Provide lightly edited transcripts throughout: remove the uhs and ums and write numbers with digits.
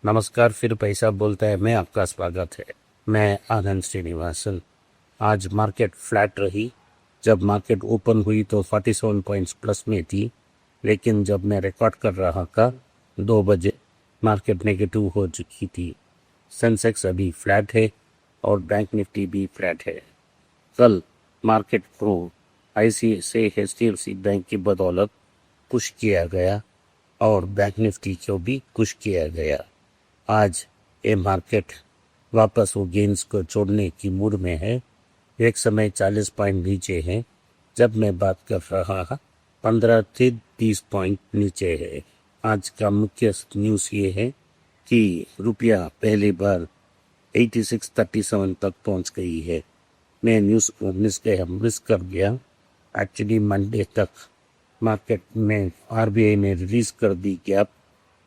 नमस्कार, फिर पैसा बोलता है में आपका स्वागत है। मैं आनंद श्रीनिवासन। आज मार्केट फ्लैट रही। जब मार्केट ओपन हुई तो 47 पॉइंट्स प्लस में थी, लेकिन जब मैं रिकॉर्ड कर रहा था 2 बजे मार्केट नेगेटिव हो चुकी थी। सेंसेक्स अभी फ्लैट है और बैंक निफ्टी भी फ्लैट है। कल मार्केट को ICICI HDFC बैंक की बदौलत पुश किया गया और बैंक निफ्टी को भी पुश किया गया। आज ये मार्केट वापस वो गेंस को छोड़ने की मूड में है। एक समय 40 पॉइंट नीचे है। जब मैं बात कर रहा था 15 से 30 पॉइंट नीचे है। आज का मुख्य न्यूज़ ये है कि रुपया पहली बार 86.37 तक पहुंच गई है। मैं न्यूज़ को मिस कर गया। एक्चुअली मंडे तक मार्केट में RBI ने रिलीज कर दी गैप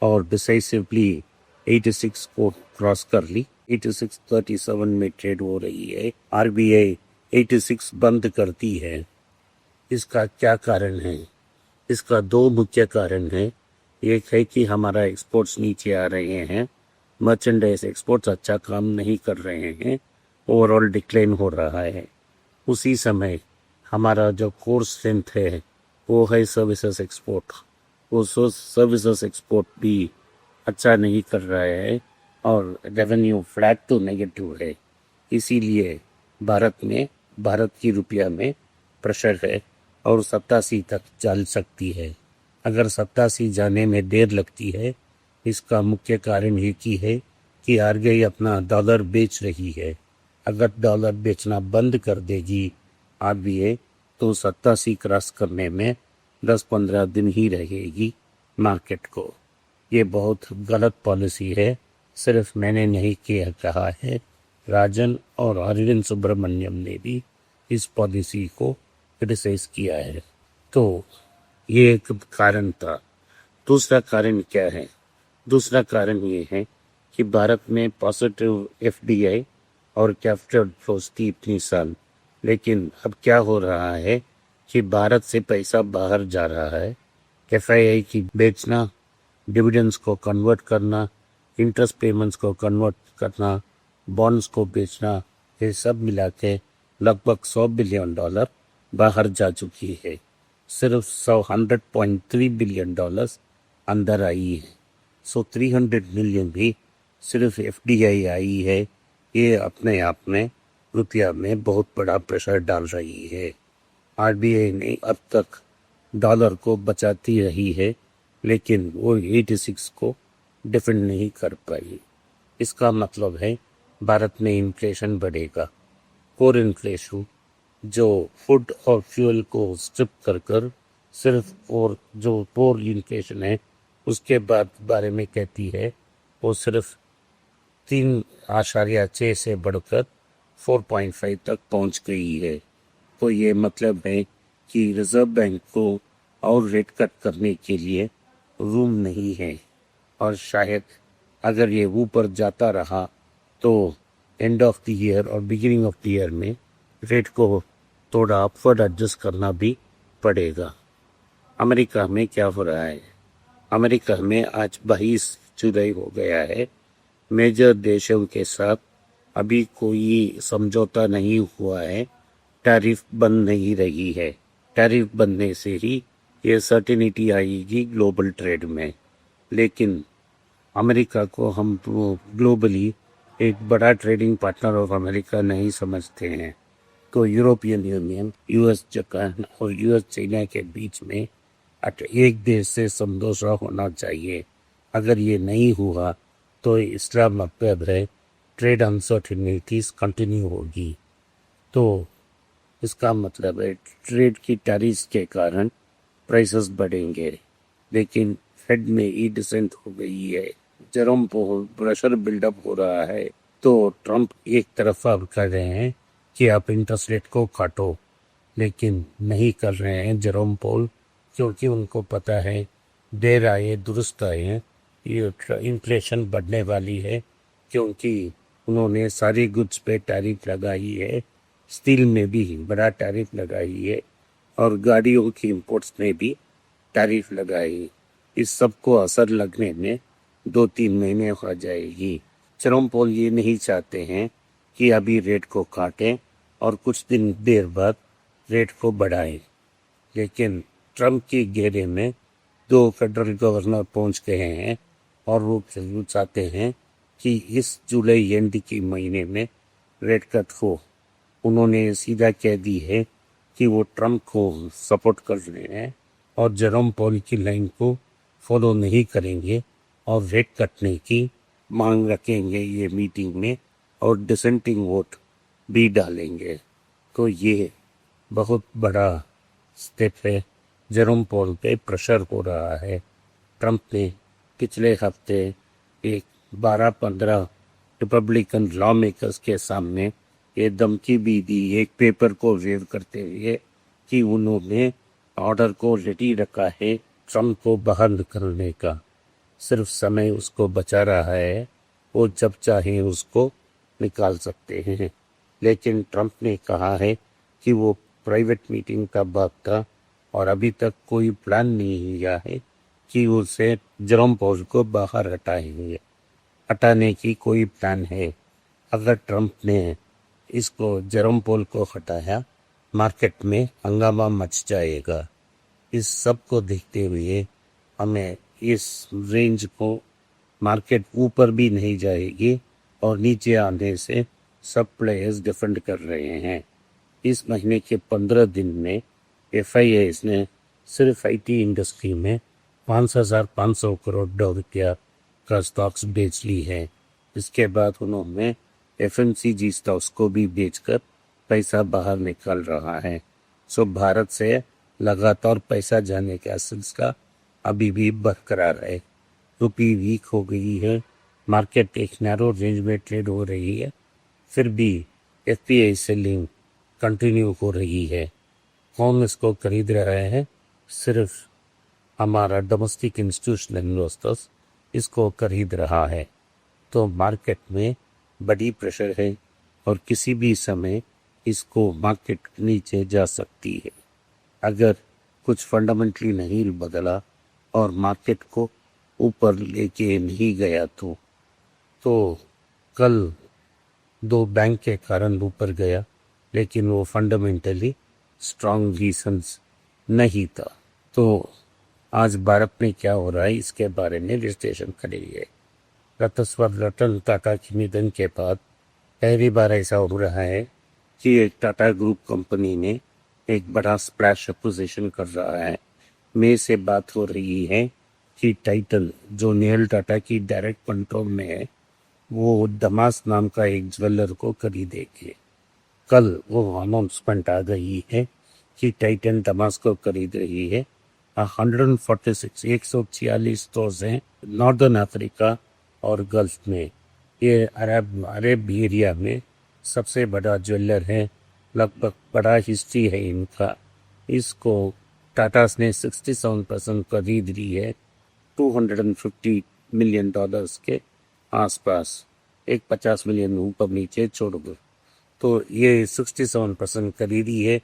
और डिसाइसिवली 86 को क्रॉस कर ली। 86.37 में ट्रेड हो रही है। RBI 86 बंद करती है। इसका क्या कारण है? इसका 2 मुख्य कारण है। एक है कि हमारा एक्सपोर्ट्स नीचे आ रहे हैं। मर्चेंडाइज एक्सपोर्ट्स अच्छा काम नहीं कर रहे हैं। ओवरऑल डिक्लाइन हो रहा है। उसी समय हमारा जो कोर स्ट्रेंथ है वो है सर्विसेज एक्सपोर्ट। वो सर्विसेज एक्सपोर्ट भी अच्छा नहीं कर रहा है और रेवेन्यू फ्लैट तो नेगेटिव है। इसीलिए भारत की रुपया में प्रेशर है और 87 तक चल सकती है। अगर 87 जाने में देर लगती है, इसका मुख्य कारण ये की है कि RBI अपना डॉलर बेच रही है। अगर डॉलर बेचना बंद कर देगी RBI तो 87 क्रॉस करने में 10-15 दिन ही रहेगी मार्केट को। ये बहुत गलत पॉलिसी है। सिर्फ मैंने नहीं किया कहा है, राजन और अरविंद सुब्रमण्यम ने भी इस पॉलिसी को क्रिटिसाइज किया है। तो ये एक कारण था। दूसरा कारण क्या है? दूसरा कारण ये है कि भारत में पॉजिटिव FDI और कैपिटल फ्लोज थी इतनी साल, लेकिन अब क्या हो रहा है कि भारत से पैसा बाहर जा रहा है। FII की बेचना, डिविडेंड्स को कन्वर्ट करना, इंटरेस्ट पेमेंट्स को कन्वर्ट करना, बॉन्ड्स को बेचना, ये सब मिला के लगभग $100 बिलियन बाहर जा चुकी है। सिर्फ 100.3 बिलियन अंदर आई है। 300 मिलियन भी सिर्फ FDI आई है। ये अपने आप में रुपया में बहुत बड़ा प्रेशर डाल रही है। RBI ने अब तक डॉलर को बचाती रही है, लेकिन वो 86 को डिफेंड नहीं कर पाई। इसका मतलब है भारत में इन्फ्लेशन बढ़ेगा। कोर इन्फ्लेशन जो फूड और फ्यूल को स्ट्रिप कर सिर्फ और जो कोर इन्फ्लेशन है उसके बाद बारे में कहती है, वो सिर्फ 3.6 से बढ़कर 4.5 तक पहुंच गई है। तो ये मतलब है कि रिजर्व बैंक को और रेट कट करने के लिए रूम नहीं है और शायद अगर ये ऊपर जाता रहा तो एंड ऑफ द ईयर और बिगिनिंग ऑफ द ईयर में रेट को थोड़ा अपवर्ड एडजस्ट करना भी पड़ेगा। अमेरिका में क्या हो रहा है? अमेरिका में आज 22 जुलाई हो गया है। मेजर देशों के साथ अभी कोई समझौता नहीं हुआ है। टैरिफ बंद नहीं रही है। टैरिफ बनने से ही ये सर्टेनिटी आएगी ग्लोबल ट्रेड में। लेकिन अमेरिका को हम ग्लोबली एक बड़ा ट्रेडिंग पार्टनर ऑफ अमेरिका नहीं समझते हैं। तो यूरोपियन यूनियन, US, जापान और US चाइना के बीच में एक देश से समझौता होना चाहिए। अगर ये नहीं हुआ तो इसका मतलब है ट्रेड अनसर्टेनिटीज कंटिन्यू होगी। तो इसका मतलब है ट्रेड की टैरिफ के कारण प्राइसेस बढ़ेंगे। लेकिन फेड में ई डिसेंट हो गई है। जेरोम पोल प्रेशर बिल्डअप हो रहा है। तो ट्रंप एक तरफा कर रहे हैं कि आप इंटरेस्ट रेट को काटो, लेकिन नहीं कर रहे हैं जेरोम पोल, क्योंकि उनको पता है देर आए दुरुस्त आए ये इन्फ्लेशन बढ़ने वाली है। क्योंकि उन्होंने सारी गुड्स पे टैरिफ लगाई है। स्टील में भी बड़ा टैरिफ लगाई है और गाड़ियों की इंपोर्ट्स में भी टैरिफ लगाई। इस सब को असर लगने में 2-3 महीने हो जाएगी। जेरोम पॉल ये नहीं चाहते हैं कि अभी रेट को काटें और कुछ दिन देर बाद रेट को बढ़ाएं। लेकिन ट्रम्प के घेरे में 2 फेडरल गवर्नर पहुंच गए हैं और वो चाहते हैं कि इस जुलाई एंड के महीने में रेट कट हो। उन्होंने सीधा कह दी है कि वो ट्रम्प को सपोर्ट कर रहे हैं और जेरोम पॉल की लाइन को फॉलो नहीं करेंगे और रेट कटने की मांग रखेंगे ये मीटिंग में और डिसेंटिंग वोट भी डालेंगे। तो ये बहुत बड़ा स्टेप है। जेरोम पॉल पे प्रेशर हो रहा है। ट्रम्प ने पिछले हफ्ते एक 12-15 रिपब्लिकन लॉ मेकर्स के सामने ये धमकी भी दी एक पेपर को वेव करते हुए कि उन्होंने ऑर्डर को रेडी रखा है ट्रम्प को बाहर निकलने का। सिर्फ समय उसको बचा रहा है, वो जब चाहे उसको निकाल सकते हैं। लेकिन ट्रम्प ने कहा है कि वो प्राइवेट मीटिंग का बात था और अभी तक कोई प्लान नहीं हुआ है कि उसे जेरोम पॉल को बाहर हटाएंगे। हटाने की कोई प्लान है। अगर ट्रम्प ने इसको जेरोम पॉल को हटाया, मार्केट में हंगामा मच जाएगा। इस सब को देखते हुए हमें इस रेंज को मार्केट ऊपर भी नहीं जाएगी और नीचे आने से सब प्लेयर्स डिफेंड कर रहे हैं। इस महीने के 15 दिन में FIAs ने सिर्फ IT इंडस्ट्री में 5,500 करोड़ डॉलर का स्टॉक्स बेच ली है। इसके बाद उन्होंने FMCG स्टॉक्स को भी बेचकर पैसा बाहर निकाल रहा है। सो भारत से लगातार पैसा जाने का सिलसिला अभी भी बरकरार है। रुपी वीक हो गई है, मार्केट एक नैरो रेंज में ट्रेड हो रही है, फिर भी FPI सेलिंग कंटिन्यू हो रही है। कौन इसको खरीद रहे हैं? सिर्फ हमारा डोमेस्टिक इंस्टीट्यूशनल इन्वेस्टर्स इसको खरीद रहा है। तो मार्केट में बड़ी प्रेशर है और किसी भी समय इसको मार्केट नीचे जा सकती है अगर कुछ फंडामेंटली नहीं बदला और मार्केट को ऊपर लेके नहीं गया तो कल 2 बैंक के कारण ऊपर गया, लेकिन वो फंडामेंटली स्ट्रॉन्ग रीजंस नहीं था। तो आज भारत में क्या हो रहा है इसके बारे में विश्लेषण करेंगे। रतन टाटा के निधन के बाद पहली बार ऐसा हो रहा है कि एक टाटा ग्रुप कंपनी ने एक बड़ा स्प्लैश एक्विजिशन कर रहा है। में से बात हो रही है कि टाइटल जो नेहल टाटा की डायरेक्ट कंट्रोल में है वो दमास नाम का एक ज्वेलर को खरीदेगी। कल वो अनाउंसमेंट आ गई है कि टाइटन दमास को खरीद रही है। 146 स्टोर्स हैं नॉर्दर्न अफ्रीका और गल्फ में। ये अरब एरिया में सबसे बड़ा ज्वेलर है, लगभग बड़ा हिस्ट्री है इनका। इसको टाटास ने 67% खरीद ली है, $250 मिलियन के आसपास, एक 50 मिलियन ऊपर नीचे छोड़ दो। तो ये 67% खरीदी है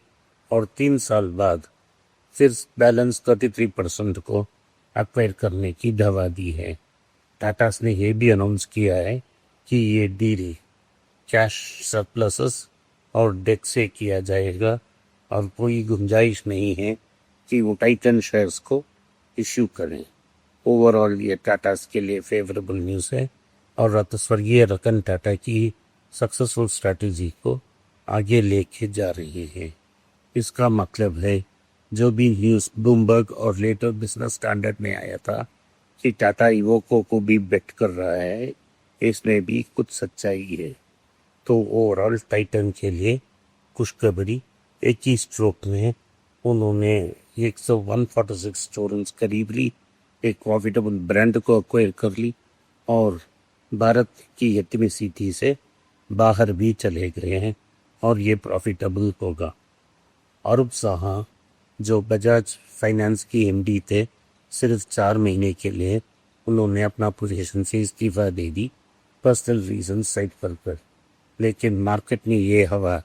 और 3 साल बाद फिर बैलेंस 33% को एक्वायर करने की दवा दी है। टाटास ने यह भी अनाउंस किया है कि ये डील कैश सरप्लसेस और डेट से किया जाएगा और कोई गुंजाइश नहीं है कि वो टाइटन शेयर्स को इश्यू करें। ओवरऑल ये टाटास के लिए फेवरेबल न्यूज़ है और स्वर्गीय रतन टाटा की सक्सेसफुल स्ट्रैटेजी को आगे लेके जा रही है। इसका मतलब है जो भी न्यूज़ ब्लूमबर्ग और लेटर बिजनेस स्टैंडर्ड में आया था कि टाटा इवोको को भी बेट कर रहा है, इसमें भी कुछ सच्चाई है। तो ओवरऑल टाइटन के लिए खुशखबरी, एक ही स्ट्रोक में उन्होंने 146 स्टोरेज खरीद ली, एक प्रॉफिटेबल ब्रांड को एक्वायर कर ली और भारत की एटमिसिटी से बाहर भी चले गए हैं और ये प्रॉफिटेबल होगा। अरूप साहा जो बजाज फाइनेंस की MD थे, सिर्फ 4 महीने के लिए उन्होंने अपना पोजीशन से इस्तीफा दे दी पर्सनल रीजन साइड पर। लेकिन मार्केट ने ये हवा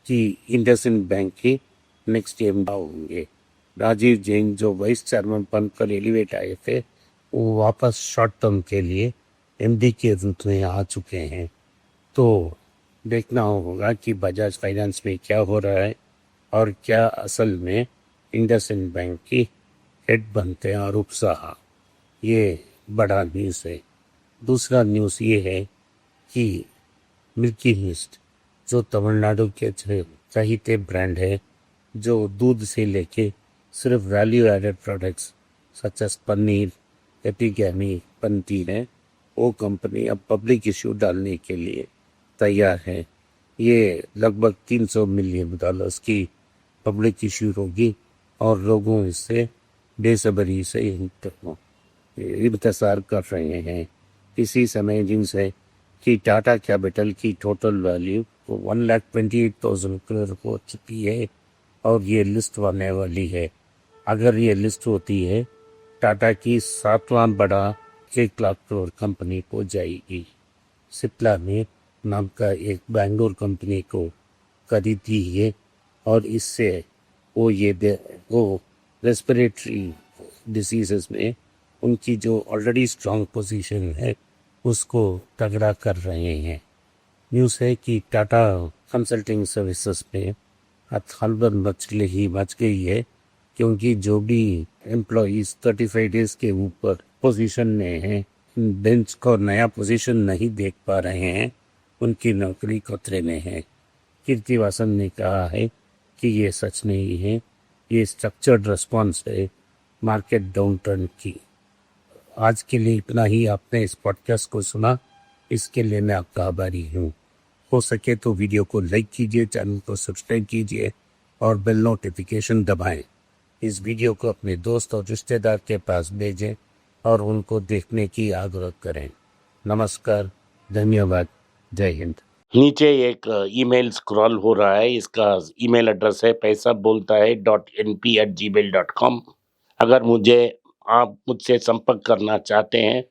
कि इंडसइंड बैंक के नेक्स्ट MD होंगे। राजीव जैन जो वाइस चेयरमैन पद पर एलिवेट आए थे, वो वापस शॉर्ट टर्म के लिए एमडी के रूप में आ चुके हैं। तो देखना होगा कि बजाज फाइनेंस में क्या हो रहा है और क्या असल में इंडसइंड बैंक की हेड बनते हैं और उपसाहा। ये बड़ा न्यूज़ है। दूसरा न्यूज़ ये है कि मिल्की मिस्ट जो तमिलनाडु के चहीते ब्रांड है, जो दूध से लेके सिर्फ value added products such as paneer Epigamia बनती है, वो कंपनी अब पब्लिक इश्यू डालने के लिए तैयार है। ये लगभग $300 मिलियन की पब्लिक इश्यू होगी और लोगों इससे बेसब्री से इंतजार कर रहे हैं। इसी समय जिनसे कि टाटा कैपिटल की टोटल वैल्यू 1,28,000 करोड़ हो चुकी है और ये लिस्ट होने वाली है। अगर ये लिस्ट होती है, टाटा की 7वां बड़ा 1 लाख करोड़ कंपनी हो जाएगी। सिप्ला ने नाम का एक बैंगलोर कंपनी को खरीदी है और इससे वो रेस्पिरेटरी डिसीजेस में उनकी जो ऑलरेडी स्ट्रांग पोजीशन है उसको तगड़ा कर रहे हैं। न्यूज़ है कि टाटा कंसल्टिंग सर्विसेज में हलचल मच गई है, क्योंकि जो भी एम्प्लॉइज 35 डेज के ऊपर पोजीशन में हैं, बेंच को नया पोजीशन नहीं देख पा रहे हैं, उनकी नौकरी खतरे में है। कीर्तिवासन ने कहा है कि ये सच नहीं है, ये स्ट्रक्चर्ड रिस्पॉन्स है मार्केट डाउनटर्न की। आज के लिए इतना ही। आपने इस पॉडकास्ट को सुना, इसके लिए मैं आपका आभारी हूँ। हो सके तो वीडियो को लाइक कीजिए, चैनल को सब्सक्राइब कीजिए और बेल नोटिफिकेशन दबाएं। इस वीडियो को अपने दोस्त और रिश्तेदार के पास भेजें और उनको देखने की आग्रह करें। नमस्कार, धन्यवाद, जय हिंद। नीचे एक ईमेल स्क्रॉल हो रहा है, इसका ईमेल एड्रेस है paisa.bolta hai.np@gmail.com। अगर आप मुझसे संपर्क करना चाहते हैं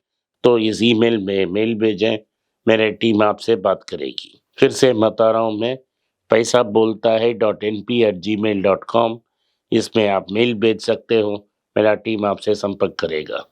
तो इस ईमेल में मेल भेजें, मेरी टीम आपसे बात करेगी। फिर से बता रहा हूँ मैं, paisa.bolta hai.np@gmail.com। इसमें आप मेल भेज सकते हो, मेरा टीम आपसे संपर्क करेगा।